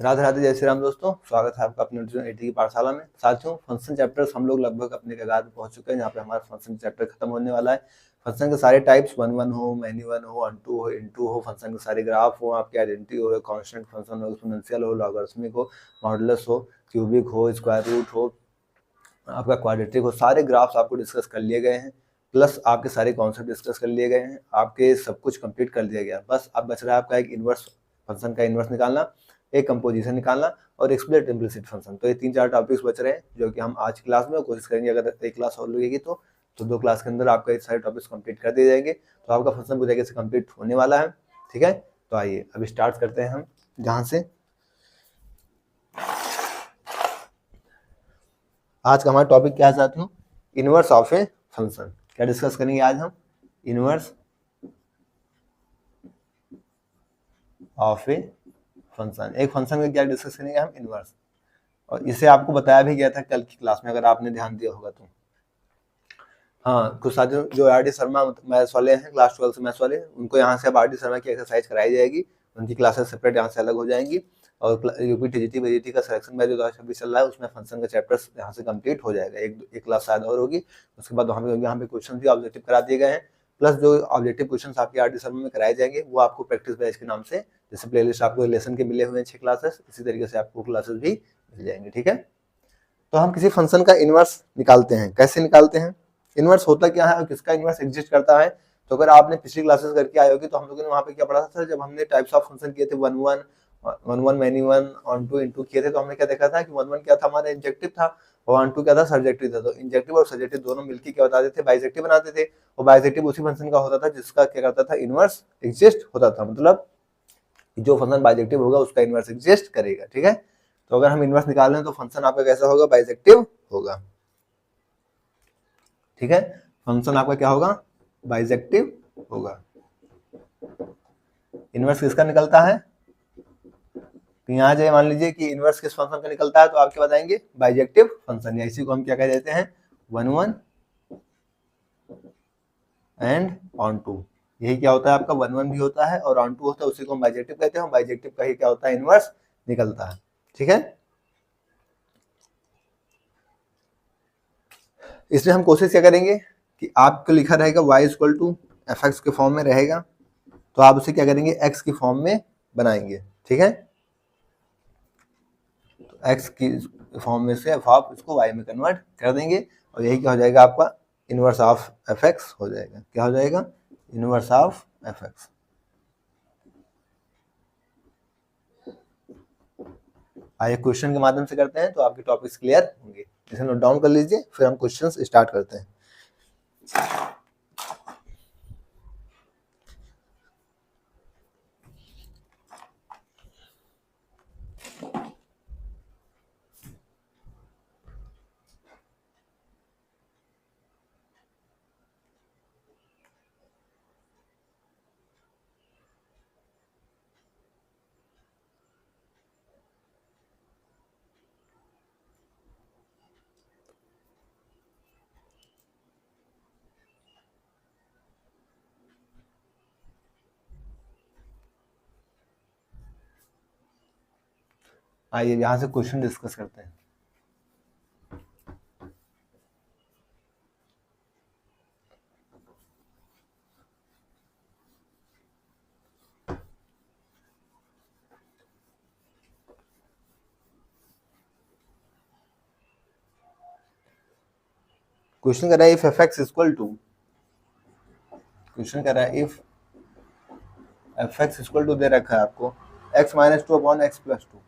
राधे राधे, जय श्री राम दोस्तों। स्वागत है आपका अपने ट्यूशन 80 की पाठशाला में। साथियों, फंक्शन चैप्टर्स हम लोग लगभग अपने कगार पे पहुंच चुके हैं, जहाँ पे हमारा फंक्शन चैप्टर खत्म होने वाला है। फंक्शन के सारे टाइप्स वन वन हो, मैनी वन हो, अनटू हो, इनटू हो, फंक्शन के सारे ग्राफ हो, आपकी आइडेंटिटी हो, कांस्टेंट फंक्शन हो, एक्सपोनेंशियल हो, लॉगरिथमिक हो, मॉडुलस हो, क्यूबिक हो, स्क्वायर रूट हो, आपका क्वाड्रेटिक हो, सारे ग्राफ्स आपको डिस्कस कर लिए गए हैं। प्लस आपके सारे कॉन्सेप्ट डिस्कस कर लिए गए हैं, आपके सब कुछ कंप्लीट कर दिया गया। बस अब बच रहा है आपका एक इनवर्स फंक्शन का इनवर्स निकालना, एक कंपोजिशन निकालना और एक स्प्लिट इम्प्लिसिट फंक्शन। तो ये 3-4 टॉपिक्स बच रहे हैं, जो कि हम आज की क्लास में कोशिश करेंगे। अगर एक क्लास और लगेगी तो 2 क्लास के अंदर आपका ये सारे टॉपिक्स कंप्लीट कर दिए जाएंगे। तो आपका फंक्शन पूरी तरीके से कंप्लीट होने वाला है। ठीक है, तो आइए अभी स्टार्ट करते हैं हम जहाँ से। आज का हमारा टॉपिक क्या है साथियों? Inverse of a function. क्या डिस्कस करेंगे आज हम? Inverse of a function. एक फंक्शन का क्या डिस्कस करेंगे हम? इनवर्स। और इसे आपको बताया भी गया था कल की क्लास में, अगर आपने ध्यान दिया होगा तो। हाँ, कुछ साथियों जो आर.डी. शर्मा मैथ्स वाले हैं, क्लास 12 से मैथ्स वाले, उनको यहाँ से अब आर.डी. शर्मा की एक्सरसाइज कराई जाएगी। उनकी क्लासेस सेपरेट यहाँ से अलग हो जाएंगी। और यूपी टीजीटी बीजीटी का सिलेक्शन बैच जो 2026 चल रहा है, उसमें फंक्शन का चैप्टर्स यहाँ से कंप्लीट हो जाएगा। एक क्लास शायद और होगी, उसके बाद यहाँ पे क्वेश्चन भी ऑब्जेक्टिव करा दिए गए हैं। प्लस जो ऑब्जेक्टिव क्वेश्चन आपके आर.डी. शर्मा में कराए जाएंगे, वो आपको प्रैक्टिस बैच के नाम से, जैसे प्लेलिस्ट आपको लेसन के मिले हुए हैं 6 क्लासेस, इसी तरीके से आपको क्लासेस भी मिल जाएंगे। ठीक है, तो हम किसी फंक्शन का इनवर्स निकालते हैं। कैसे निकालते हैं? इनवर्स होता क्या है और किसका इनवर्स एग्जिस्ट करता है? तो अगर आपने पिछली क्लासेस करके आए होगी तो हम लोगों ने वहां पे क्या पढ़ा था? जब हमने टाइप्स ऑफ फंक्शन किए थे, one one many one, onto into किए थे, तो हमने क्या देखा था कि वन वन क्या था? हमारा इंजेक्टिव था, और ऑन टू क्या था? सर्जेक्टिव था। तो इंजेक्टिव और सर्जेक्टिव दोनों मिलकर क्या बताते थे? बाइजेक्टिव बनाते थे। और बाइजेक्टिव उसी फंक्शन का होता था जिसका क्या करता था? इनवर्स एग्जिस्ट होता था। मतलब जो फंक्शन बाइजेक्टिव होगा उसका इनवर्स एग्जिस्ट करेगा। ठीक है, तो अगर हम इनवर्स निकाल रहे हैं तो फंक्शन आपका कैसा होगा? बाइजेक्टिव होगा। ठीक है, फंक्शन आपका क्या होगा? बाइजेक्टिव होगा। इनवर्स किसका निकलता है? तो यहाँ जाए, मान लीजिए कि इनवर्स किस फंक्शन का निकलता है, तो आप क्या बताएंगे? बाइजेक्टिव फंक्शन, या इसी को हम क्या कह देते हैं? One one and onto. यही क्या होता है आपका? वन वन भी होता है और ऑन टू होता है, उसी को हम बाइजेक्टिव कहते हैं। बाइजेक्टिव का ही क्या होता है? इनवर्स निकलता है। ठीक है, इसमें हम कोशिश क्या करेंगे कि आपको लिखा रहेगा y equal to f x के फॉर्म में रहेगा, तो आप उसे क्या करेंगे? x की फॉर्म में बनाएंगे। ठीक है, तो x की फॉर्म में से एफ ऑफ इसको y में कन्वर्ट कर देंगे, और यही क्या हो जाएगा आपका? इनवर्स ऑफ एफ एक्स हो जाएगा। क्या हो जाएगा? Inverse of F x. आइए क्वेश्चन के माध्यम से करते हैं, तो आपके टॉपिक्स क्लियर होंगे। इसे नोट डाउन कर लीजिए, फिर हम क्वेश्चन स्टार्ट करते हैं। आइए यहाँ से क्वेश्चन डिस्कस करते हैं। क्वेश्चन कर रहा है if f x equal to, question कर रहा है if f x equal to दे रखा है आपको x minus two upon x plus two,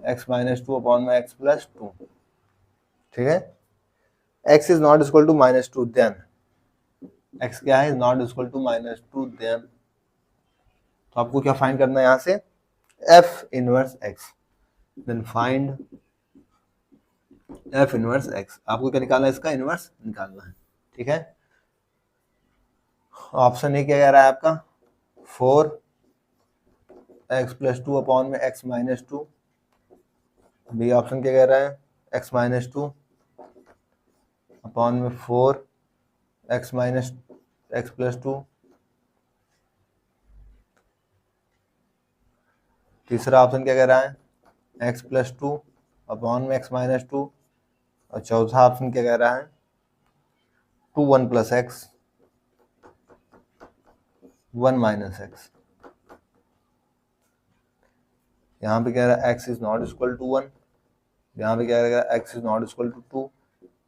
x minus two upon में एक्स प्लस टू। ठीक है, x is not equal to minus two, then x क्या है? Is not equal to minus two, then तो आपको क्या फाइंड करना है यहाँ से? f inverse x। Then find f inverse x। आपको क्या निकालना है? इसका इनवर्स निकालना है। ठीक है, ऑप्शन ए क्या कह रहा है आपका? 4x प्लस टू अपॉन में x minus two. B option क्या कह रहा है? x माइनस टू अपॉन में 4x minus x plus two. तीसरा ऑप्शन क्या कह रहा है, x प्लस टू अपॉन में x माइनस टू, और चौथा ऑप्शन क्या कह रहा है, 2 1 प्लस एक्स 1 माइनस एक्स। यहाँ पे कह रहा है x is not equal to 1, यहाँ पे क्या कह रहा है x is not equal to 2,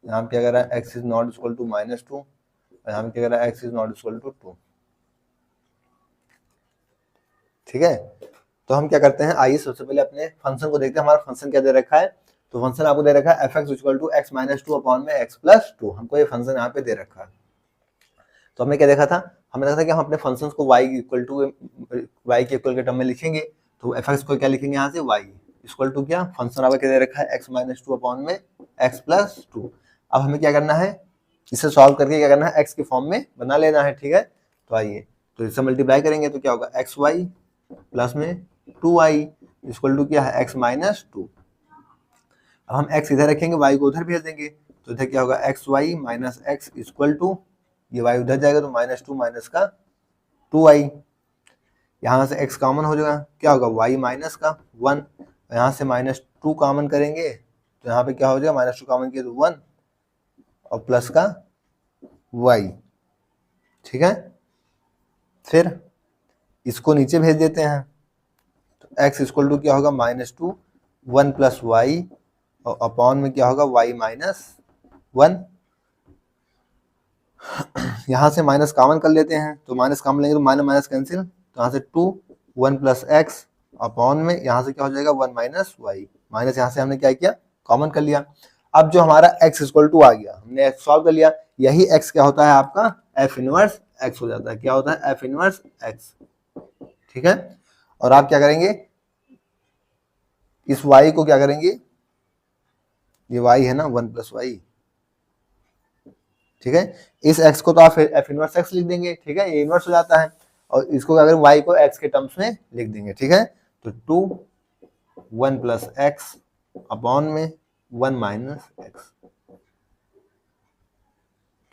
यहाँ पे क्या कह रहा है x is not equal to minus 2, और यहाँ पे क्या कह रहा है x is not equal to 2। ठीक है, तो हम क्या करते हैं, आइए सबसे पहले अपने फंक्शन को देखते हैं। हमारा फंक्शन क्या दे रखा है, तो फंक्शन आपको दे रखा है f x equal to x minus two upon में एक्स प्लस टू। हमको ये फंक्शन यहाँ पे दे रखा है। तो हमने क्या देखा था, हमने देखा था कि हम अपने फंक्शंस को y इक्वल टू y के इक्वल के टर्म में लिखेंगे। तो एफ एक्स को क्या लिखेंगे यहाँ से, y इक्वल टू क्या, फंक्शन आपका क्या दे रखा है, एक्स माइनस टू अपॉन में एक्स प्लस टू। अब हमें क्या करना है, इसे सॉल्व करके क्या करना है, एक्स के फॉर्म में बना लेना है। ठीक है, तो आइए, तो इससे मल्टीप्लाई करेंगे तो क्या होगा, एक्स वाई प्लस में 2y इक्वल टू क्या है, x माइनस टू। अब हम x इधर रखेंगे, y को उधर भेज देंगे, तो इधर क्या होगा, x y minus x equal to, ये y उधर जाएगा तो माइनस टू माइनस का 2y, यहाँ से x कॉमन हो जाएगा, क्या होगा y माइनस का 1, यहाँ से माइनस टू कॉमन करेंगे तो यहाँ पे क्या हो जाएगा, माइनस टू कॉमन किया तो 1 और प्लस का y। ठीक है, फिर इसको नीचे भेज देते हैं, तो x इक्वल टू क्या होगा, माइनस टू 1 प्लस वाई, और अपॉन में क्या होगा, y माइनस 1। यहाँ से माइनस कॉमन कर लेते हैं, तो माइनस कॉमन लेंगे तो माइनस माइनस कैंसिल, तो यहाँ से 2 1 प्लस एक्स अपॉन में यहाँ से क्या हो जाएगा, 1 माइनस वाई। माइनस यहाँ से हमने क्या किया, कॉमन कर लिया। अब जो हमारा x इक्वल टू आ गया, हमने x सॉल्व कर लिया, यही x क्या होता है आपका, f इनवर्स x हो जाता है। क्या होता है, f इनवर्स x। ठीक है, और आप क्या करेंगे, इस y को क्या करेंगे, ये y है ना 1 प्लस वाई। ठीक है, इस x को तो आप f इनवर्स x लिख देंगे। ठीक है, ये इनवर्स हो जाता है, और इसको अगर y को x के टर्म्स में लिख देंगे। ठीक है, तो 2 1 प्लस एक्स अपॉन में 1 माइनस एक्स।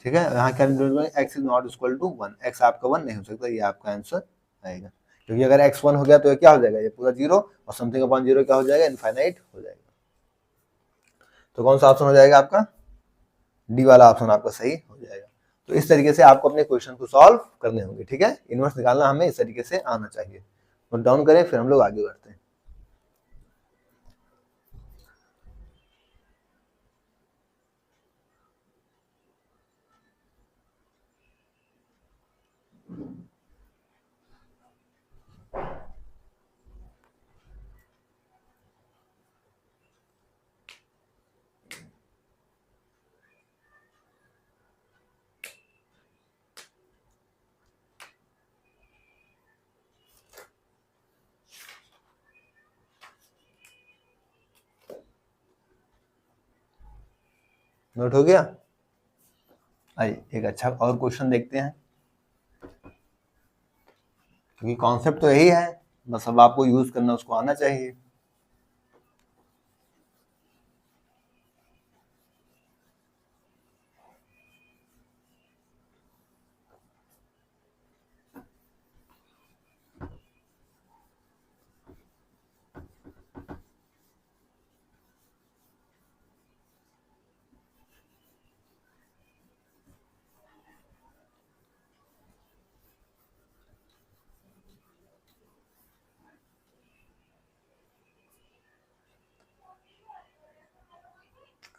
ठीक है, यहाँ क्या x is not equal to 1, x आपका 1 नहीं हो सकता, ये आपका आंसर आएगा, क्योंकि अगर x 1 हो गया तो ये क्या हो जाएगा, ये पूरा जीरो, और समथिंग अपॉन जीरो क्या हो जाएगा, इनफाइनाइट हो जाएगा। तो कौन सा ऑप्शन हो जाएगा आपका, डी वाला ऑप्शन आपका सही हो जाएगा। तो इस तरीके से आपको अपने क्वेश्चन को सॉल्व करने होंगे। ठीक है, इनवर्स निकालना हमें इस तरीके से आना चाहिए। नोट डाउन करें, फिर हम लोग आगे बढ़ते हैं। नोट हो गया, आइए एक अच्छा और क्वेश्चन देखते हैं, क्योंकि कॉन्सेप्ट तो यही है, बस अब आपको यूज करना उसको आना चाहिए।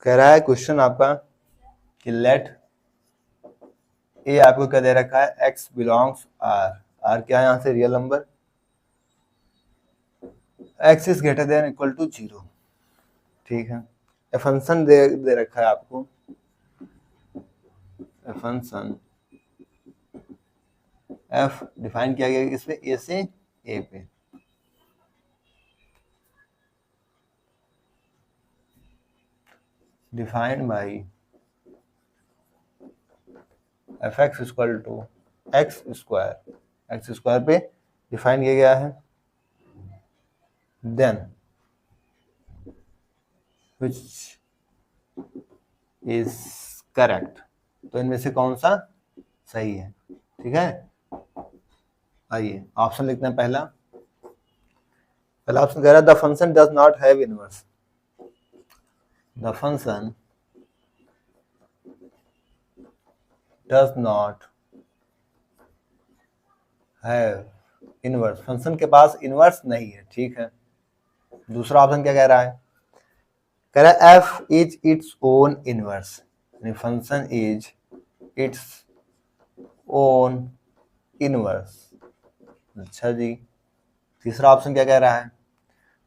कह रहा है क्वेश्चन आपका कि लेट ए आपको क्या दे रखा है, x बिलोंग्स r, r क्या है यहाँ से, real number, x is greater than equal to 0। ठीक है, फंक्शन दे रखा है आपको, फंक्शन f डिफाइन किया गया इसमें a से a पे, defined by f x equal to x square पे डिफाइन किया गया है, देन विच इज करेक्ट। तो इनमें से कौन सा सही है। ठीक है, आइए ऑप्शन लिखते हैं। पहला, पहला ऑप्शन कह रहा है the function does not have inverse, the function does not have inverse, function के पास इनवर्स नहीं है, ठीक है। दूसरा ऑप्शन क्या कह रहा है, कह रहा है f is its own inverse, यानी function is its own inverse. अच्छा जी, तीसरा ऑप्शन क्या कह रहा है,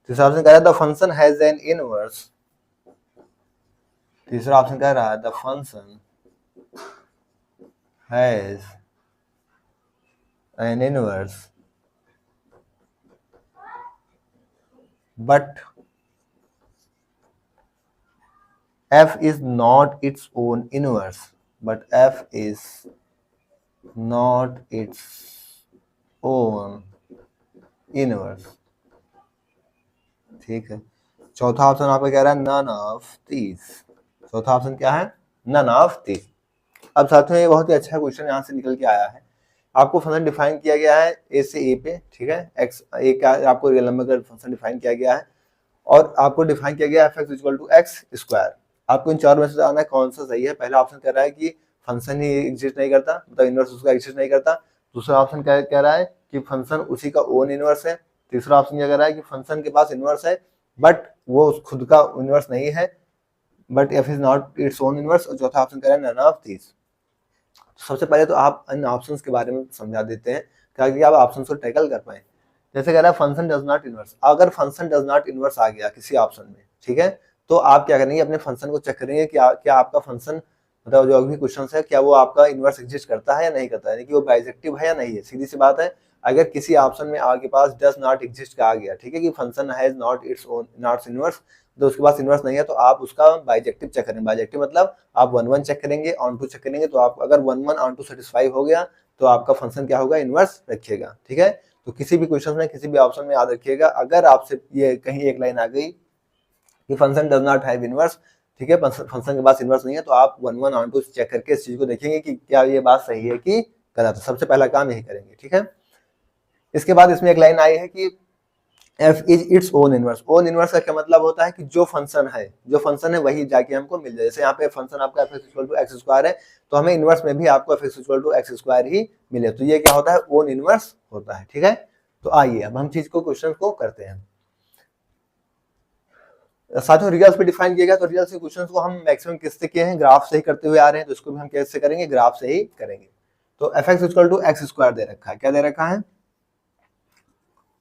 तीसरा ऑप्शन कह रहा है the function has an inverse, तीसरा ऑप्शन कह रहा है the function has an inverse but f is not its own inverse, but f is not its own inverse, ठीक है। चौथा ऑप्शन आपका कह रहा है नन ऑफ दीज, चौथा ऑप्शन क्या है, नन ऑफ दीज। अब साथियों ये बहुत ही अच्छा क्वेश्चन यहाँ से निकल के आया है। आपको फंक्शन डिफाइन किया गया है ए से ए पे, ठीक है, एक्स ए का आपको रियल नंबर का फंक्शन डिफाइन किया गया है और आपको डिफाइन किया गया है f x equal to x square. आपको इन चार में से आना है कौन सा सही है। पहला ऑप्शन कह रहा है कि फंक्शन ही एग्जिस्ट नहीं करता, मतलब इनवर्स उसका एग्जिस्ट नहीं करता। दूसरा ऑप्शन कह रहा है कि फंक्शन उसी का ओन इनवर्स है। तीसरा ऑप्शन क्या कह रहा है कि फंक्शन के पास इनवर्स है बट वो खुद का इनवर्स नहीं है, but F is not it's own inverse. और चौथा ऑप्शन कह रहा है नन ऑफ दीज। सबसे पहले तो आप इन ऑप्शंस के बारे में समझा देते हैं ताकि आप ऑप्शंस को टैकल कर पाए। जैसे कह रहा है फंक्शन डज नॉट इनवर्स, अगर फंक्शन डज नॉट इनवर्स आ गया किसी ऑप्शन में, ठीक है, तो आप क्या करेंगे, अपने फंक्शन को चेक करेंगे कि क्या आपका फंक्शन, मतलब जो भी क्वेश्चन है, क्या वो आपका इनवर्स एग्जिस्ट करता है या नहीं करता है, यानी कि वो बाइजेक्टिव है या नहीं है। सीधी सी बात है, अगर किसी ऑप्शन में आपके पास डज नॉट एग्जिस्ट का आ गया, ठीक है, कि function has not its own not inverse, तो उसके पास इनवर्स नहीं है, तो आप उसका बाइजेक्टिव चेक करेंगे। बाइजेक्टिव मतलब आप 1 1 चेक करेंगे, ऑन टू चेक करेंगे, तो आप अगर 1 1 ऑन टू सेटिस्फाई हो गया तो आपका फंक्शन क्या होगा, इनवर्स रखिएगा, ठीक है। तो किसी भी क्वेश्चन में किसी भी ऑप्शन में याद रखिएगा, अगर आपसे ये कहीं एक लाइन आ गई कि function does not have inverse, ठीक है, फंक्शन के पास इनवर्स नहीं है, तो आप 1 1 ऑन टू चेक करके इस चीज को देखेंगे कि क्या ये बात सही है कि गलत है। सबसे पहला काम यही करेंगे, ठीक है। इसके बाद इसमें एक लाइन आई है कि f is its own inverse. Own inverse का क्या मतलब होता है कि जो फंक्शन है वही जाके हमको मिल जाए। जैसे यहाँ पे फंक्शन आपका f equal to x square है, तो हमें इनवर्स में भी आपको f equal to x square ही मिले, तो ये क्या होता है, ओन इनवर्स होता है, ठीक है। तो आइए अब हम चीज को क्वेश्चन को करते हैं। साथियों रिजल्ट पे डिफाइन किया गया, तो रिजल्ट से क्वेश्चन को हम मैक्सिमम किससे किए हैं, ग्राफ से ही करते हुए आ रहे हैं, तो इसको भी हम कैसे करेंगे, ग्राफ से ही करेंगे। तो f x equal to x square दे रखा है, क्या दे रखा है,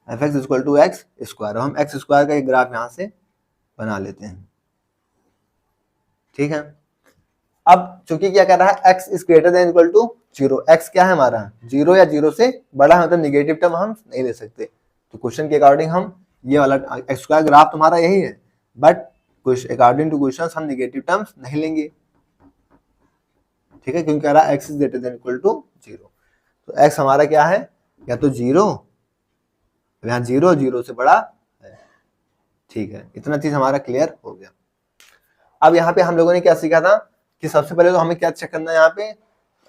f x equal to x square. हम एक्स स्क्वायर का एक ग्राफ यहाँ से बना लेते हैं, ठीक है। अब चूंकि क्या कर रहा है, x is greater than equal to 0, x क्या है हमारा 0 या 0 से बड़ा है, मतलब निगेटिव टर्म हम नहीं ले सकते। तो क्वेश्चन के अकॉर्डिंग हम ये वाला एक्स स्क्वायर ग्राफ तुम्हारा यही है, बट अकॉर्डिंग टू क्वेश्चन हम निगेटिव टर्म्स नहीं लेंगे, ठीक है, क्योंकि कह रहा है x is greater than equal to 0। तो x हमारा क्या है, या तो 0, यहाँ 0 0 से बड़ा है, ठीक है। इतना चीज हमारा क्लियर हो गया। अब यहाँ पे हम लोगों ने क्या सीखा था कि सबसे पहले तो हमें क्या चेक करना है, यहाँ पे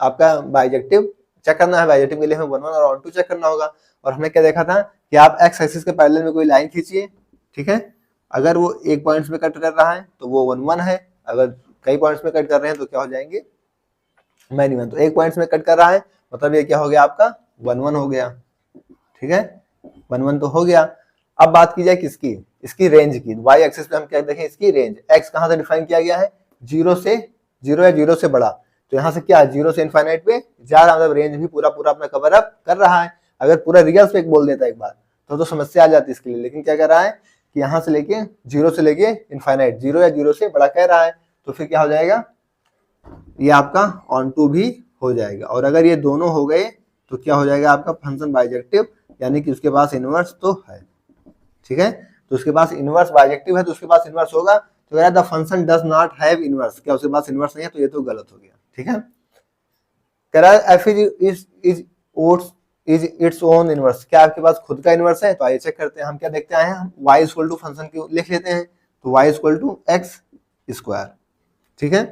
आपका बाइजेक्टिव चेक करना है। बाइजेक्टिव के लिए हमें 1 1 और ऑन टू चेक करना होगा। और हमने क्या देखा था कि आप एक्स एक्सिस के पैरेलल में कोई लाइन खींचिए, ठीक है, अगर वो एक पॉइंट्स में कट कर रहा है तो वो 1 1 है, अगर कई पॉइंट्स में कट कर रहे हैं तो क्या हो जाएंगे, मैनी वन। तो एक पॉइंट्स में कट कर रहा है मतलब ये क्या हो गया, आपका 1 1 हो गया, ठीक है, 1 1 तो हो गया। अब बात की जाए किसकी, इसकी रेंज की। वाई एक्सिस पे हम क्या देखें, इसकी रेंज। एक्स कहां से डिफाइन किया गया है, 0 से 0 या 0 से बड़ा, तो यहाँ से क्या 0 से इनफाइनाइट पे जा रहा, मतलब रेंज भी पूरा अपना कवर अप कर रहा है। अगर पूरा रियल पे बोल देता एक बार तो समस्या आ जाती इसके लिए, लेकिन क्या कर रहा है कि यहाँ से लेके 0 से लेके इनफाइनाइट, 0 या 0 से बड़ा कह रहा है, तो फिर क्या हो जाएगा, ये आपका ऑन टू भी हो जाएगा। और अगर ये दोनों हो गए तो क्या हो जाएगा, आपका फंक्शन बाइजेक्टिव, यानी कि उसके पास इनवर्स तो है, ठीक है। तो उसके पास इनवर्स बाइजेक्टिव है तो उसके पास इनवर्स होगा। तो कह रहा है the function does not have inverse, क्या उसके पास इनवर्स नहीं है, तो ये तो गलत हो गया, ठीक है। कह रहा है f is its own inverse, क्या आपके पास खुद का इनवर्स है, तो आइए चेक करते हैं। हम क्या देखते हैं, हम y इक्वल टू फंक्शन की लिख लेते हैं, तो y equal to x square, ठीक है।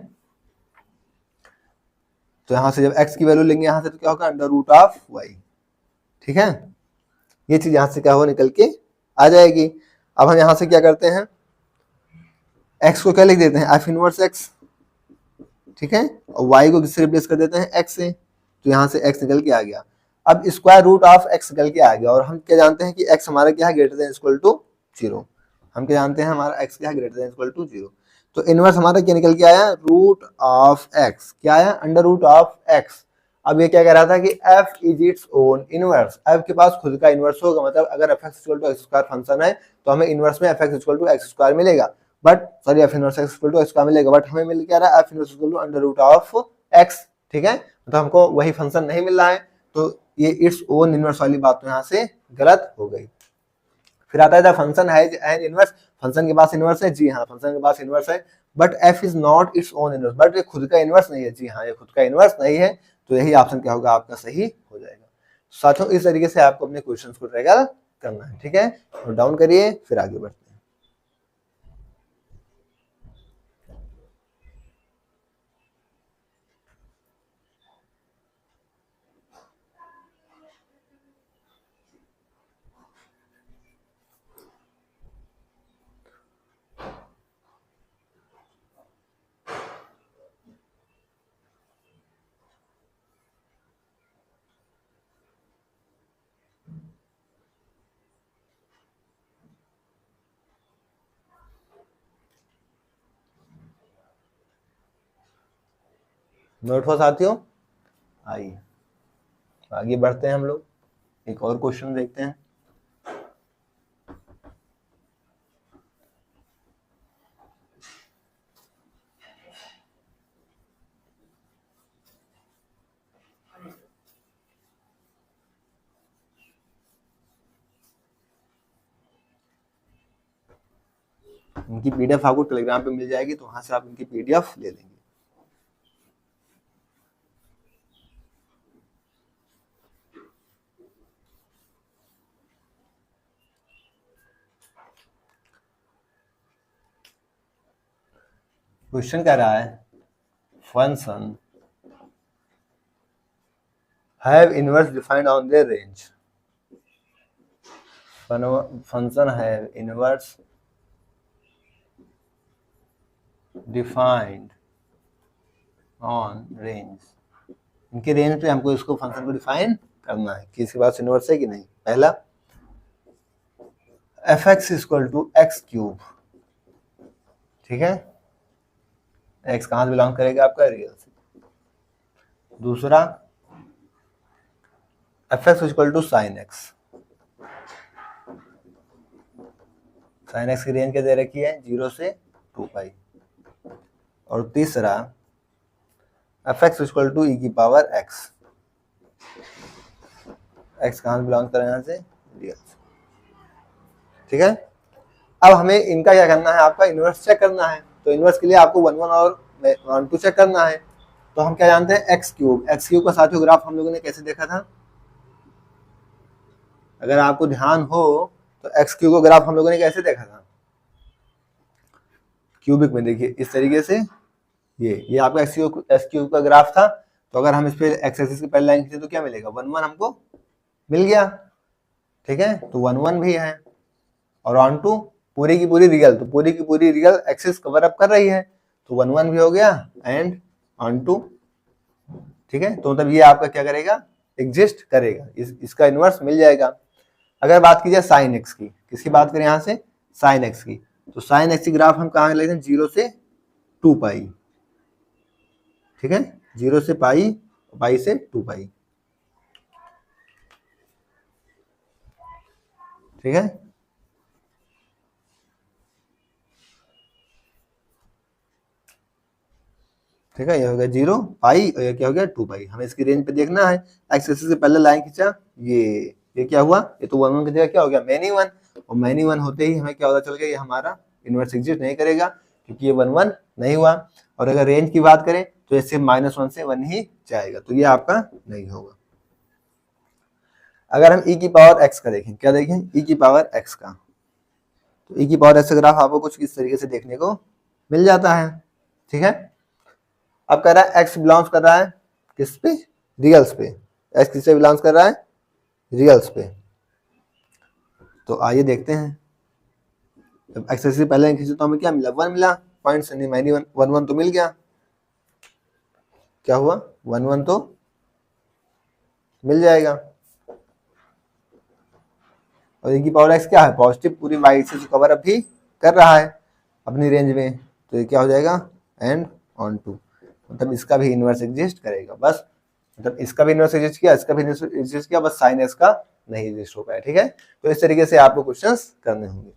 तो यहां से जब x की वैल्यू लेंगे यहां से, तो क्या होगा अंडर रूट ऑफ y, ठीक है। ये चीज यहां से क्या हो निकल के आ जाएगी। अब हम यहाँ से क्या करते हैं, x को क्या लिख देते हैं, f इनवर्स x, ठीक है, और y को किससे रिप्लेस कर देते हैं, x से, तो यहाँ से x निकल के आ गया। अब स्क्वायर रूट ऑफ x निकल के आ गया, और हम क्या जानते हैं कि x हमारा क्या है, ग्रेटर देन इक्वल टू 0। हम क्या जानते हैं, हमारा x क्या है, ग्रेटर देन इक्वल टू 0। तो इनवर्स हमारा क्या निकल के आया, रूट ऑफ x, क्या आया, अंडर रूट ऑफ x। अब ये क्या कह रहा था कि f is its own inverse, f के पास खुद का इनवर्स होगा, मतलब अगर fx equal to x square function है तो हमें इनवर्स में fx equal to x square मिलेगा, but sorry f inverse x equal to x square मिलेगा, बट हमें मिल क्या रहा है, f inverse equal to under root of x, ठीक है, तो हमको वही फंक्शन नहीं मिल रहा है, तो ये इट्स ओन इनवर्स वाली बात तो यहाँ से गलत हो गई। फिर आता है द फंक्शन है एन इनवर्स, फंक्शन के पास इनवर्स है, जी हाँ फंक्शन के पास इनवर्स है, but f is not it's own inverse, but ये खुद का इनवर्स नहीं है, जी हाँ ये खुद का इनवर्स नहीं है, तो यही ऑप्शन क्या होगा आपका सही हो जाएगा। साथियों इस तरीके से आपको अपने क्वेश्चंस को ट्रैगल करना है, ठीक है, नोट डाउन करिए फिर आगे बढ़ते हैं। नोट हो साथियों, आइए आगे बढ़ते हैं हम लोग, एक और क्वेश्चन देखते हैं। इनकी पीडीएफ आपको टेलीग्राम पे मिल जाएगी, तो वहां से आप इनकी पीडीएफ ले लेंगे। क्वेश्चन कह रहा है function have inverse defined on their range, function have inverse defined on range, इनके रेंज पे हमको इसको फंक्शन को डिफाइन करना है कि इसके पास इनवर्स है कि नहीं। पहला fx equal to x cube, ठीक है, x कहां से बिलोंग करेगा, आपका रियल से। दूसरा fx equal to sine x, sine x की रेंज क्या दे रखी है, 0 से 2 पाई। और तीसरा fx इक्वल टू ई की पावर x, x कहां से बिलोंग करेगा, यहाँ से रियल से, ठीक है। अब हमें इनका क्या करना है, आपका इनवर्स चेक करना है, तो इनवर्स के लिए आपको 1 1 और 1 2 चेक करना है। तो हम क्या जानते हैं, एक्स क्यूब का साथियों ग्राफ हम लोगों ने कैसे देखा था, अगर आपको ध्यान हो तो एक्स क्यूब का ग्राफ हम लोगों ने कैसे देखा था, क्यूबिक में देखिए इस तरीके से, ये आपका एक्स क्यूब का ग्राफ था। तो अगर हम इस पे एक्स एक्सिस की पहली लाइन खींचे तो क्या मिलेगा, 1 1 हमको मिल गया, ठीक है, तो 1 1 भी है, और ऑन टू पूरी की पूरी रियल, तो पूरी की पूरी रियल एक्सिस कवर अप कर रही है, तो 1 1 भी हो गया एंड ऑन टू, ठीक है, तो मतलब ये आपका क्या करेगा, एग्जिस्ट करेगा, इसका इनवर्स मिल जाएगा। अगर बात की जाए साइन एक्स की, किसकी बात करें यहाँ से, साइन एक्स की, तो साइन एक्स की ग्राफ हम कहाँ लेते हैं, 0 से 2 पाई, ठीक है, 0 से पाई, पाई से 2 पाई, ठीक है, ठीक है, ये हो गया 0 पाई और ये क्या हो गया 2 पाई। हमें इसकी रेंज पे देखना है, एक्स एक्सिस से पहले लाइन खींचा, ये क्या हुआ, ये तो 1 1 की जगह क्या हो गया, मैनी 1, और मैनी 1 होते ही हमें क्या पता चल गया, ये हमारा इनवर्स एग्जिस्ट नहीं करेगा, क्योंकि ये 1 1 नहीं हुआ। और अगर रेंज की बात करें तो इससे -1 से 1 ही जाएगा, तो ये आपका नहीं होगा। अगर हम e की पावर x का देखें, क्या देखें, e की पावर x का, तो e की पावर x का ग्राफ आपको कुछ इस तरीके से देखने को मिल जाता है, ठीक है। अब कह रहा है x बिलोंग्स कर रहा है किस पे, रियल्स पे, x किससे बिलोंग्स कर रहा है, रियल्स पे। तो आइए देखते हैं। जब एक्स पहले खींचे तो हमें क्या मिला, 1 मिला, पॉइंट से नहीं माइनस 1 तो मिल गया, क्या हुआ 1 तो मिल जाएगा। और e की पावर x क्या है, पॉजिटिव, पूरी वाई एक्सिस को कवर अप भी कर रहा है अपनी रेंज में, तो ये क्या हो जाएगा एंड ऑन टू, मतलब इसका भी इनवर्स एग्जिस्ट करेगा, बस मतलब इसका भी इनवर्स एग्जिस्ट किया, इसका भी इनवर्स एग्जिस्ट किया, बस साइन x का नहीं एग्जिस्ट हो पाया। ठीक है, तो इस तरीके से आपको क्वेश्चंस करने होंगे।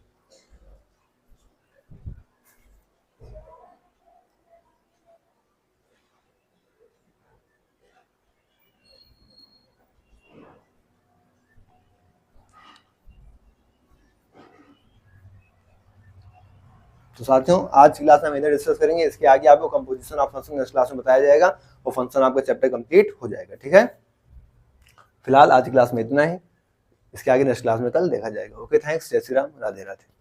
तो साथियों आज की क्लास में हम इधर डिस्कस करेंगे, इसके आगे आपको composition of function next class में बताया जाएगा और फंक्शन आपका चैप्टर कंप्लीट हो जाएगा। ठीक है, फिलहाल आज की क्लास में इतना ही, इसके आगे नेक्स्ट क्लास में कल देखा जाएगा। ओके, थैंक्स, जय श्री राम, राधे राधे।